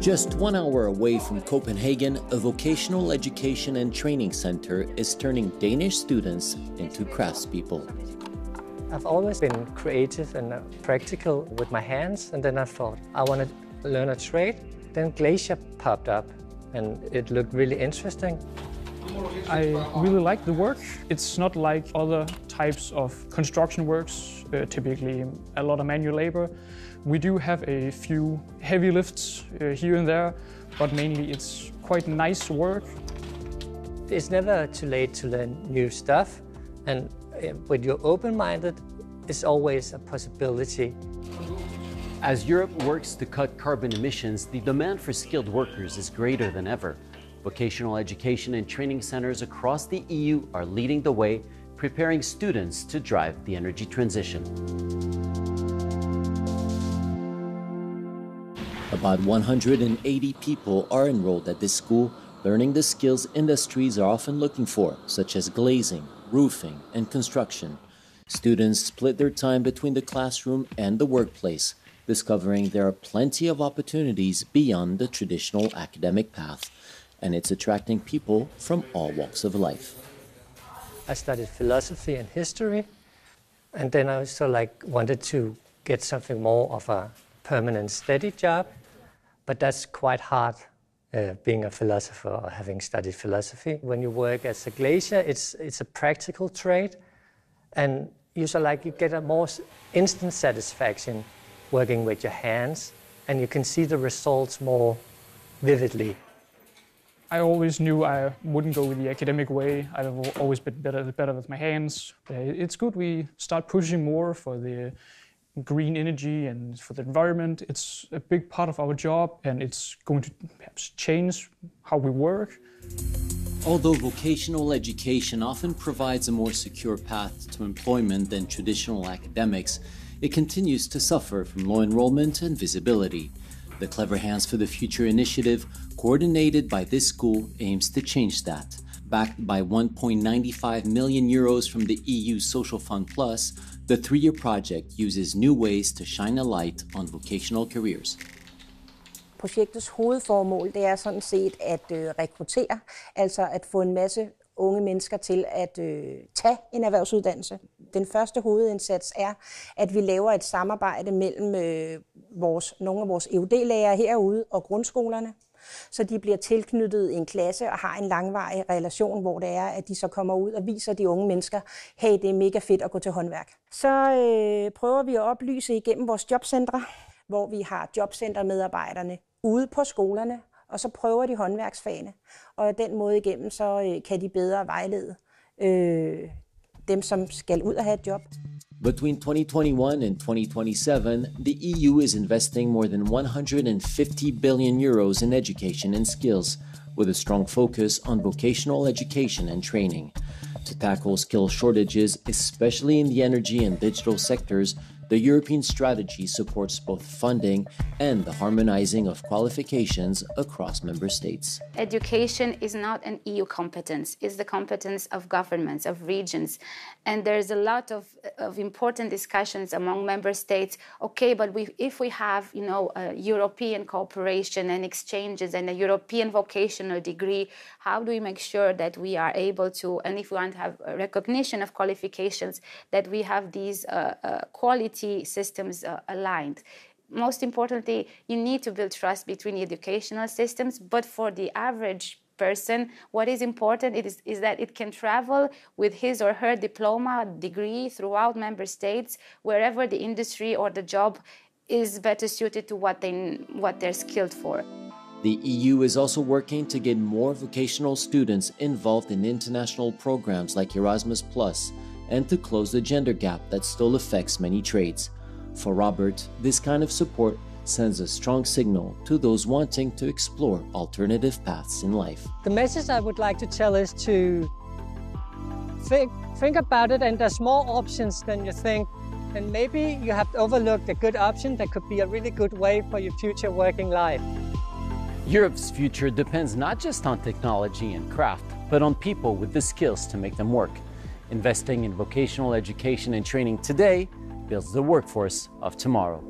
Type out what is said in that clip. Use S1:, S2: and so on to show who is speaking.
S1: Just 1 hour away from Copenhagen, a vocational education and training center is turning Danish students into craftspeople.
S2: I've always been creative and practical with my hands, and then I thought I want to learn a trade. Then glacier popped up and it looked really interesting.
S3: I really like the work. It's not like other types of construction works, typically a lot of manual labor. We do have a few heavy lifts here and there, but mainly it's quite nice work.
S2: It's never too late to learn new stuff, and when you're open-minded, it's always a possibility.
S4: As Europe works to cut carbon emissions, the demand for skilled workers is greater than ever. Vocational education and training centers across the EU are leading the way, preparing students to drive the energy transition.
S1: About 180 people are enrolled at this school, learning the skills industries are often looking for, such as glazing, roofing, and construction. Students split their time between the classroom and the workplace, discovering there are plenty of opportunities beyond the traditional academic path, and it's attracting people from all walks of life.
S2: I studied philosophy and history, and then I also wanted to get something more of a permanent steady job, but that's quite hard being a philosopher or having studied philosophy. When you work as a glazier, it's a practical trade, and you get a more instant satisfaction working with your hands, and you can see the results more vividly.
S3: I always knew I wouldn't go with the academic way. I've always been better with my hands. It's good we start pushing more for the green energy and for the environment. It's a big part of our job, and it's going to perhaps change how we work.
S1: Although vocational education often provides a more secure path to employment than traditional academics, it continues to suffer from low enrollment and visibility. The Clever Hands for the Future initiative, coordinated by this school, aims to change that. Backed by 1.95 million euros from the EU Social Fund Plus, the 3-year project uses new ways to shine a light on vocational careers.
S5: Projektets hovedformål det er sådan set at rekruttere, altså at få en masse unge mennesker til at tage en erhvervsuddannelse. Den første hovedindsats er, at vi laver et samarbejde mellem nogle af vores EUD-lærere herude og grundskolerne, så de bliver tilknyttet en klasse og har en langvarig relation, hvor det er, at de så kommer ud og viser de unge mennesker, hey, det er mega fedt at gå til håndværk. Så prøver vi at oplyse igennem vores jobcentre, hvor vi har jobcentermedarbejderne ude på skolerne, og så prøver de håndværksfagene. Og den måde igennem, så kan de bedre vejlede dem, som skal ud og have et job.
S1: Between 2021 and 2027, the EU is investing more than 150 billion euros in education and skills, with a strong focus on vocational education and training. To tackle skill shortages, especially in the energy and digital sectors, the European strategy supports both funding and the harmonizing of qualifications across member states.
S6: Education is not an EU competence. It's the competence of governments, of regions. And there's a lot of important discussions among member states. Okay, but if we have, a European cooperation and exchanges and a European vocational degree, how do we make sure that we are able to, and if we want to have a recognition of qualifications, that we have these quality systems aligned? Most importantly, you need to build trust between educational systems, but for the average person, what is important is that it can travel with his or her diploma degree throughout member states, wherever the industry or the job is better suited to what they're skilled for.
S1: The EU is also working to get more vocational students involved in international programs like Erasmus+, and to close the gender gap that still affects many trades. For Robert, this kind of support sends a strong signal to those wanting to explore alternative paths in life.
S2: The message I would like to tell is to think about it, and there's more options than you think. And maybe you have overlooked a good option that could be a really good way for your future working life.
S4: Europe's future depends not just on technology and craft, but on people with the skills to make them work. Investing in vocational education and training today builds the workforce of tomorrow.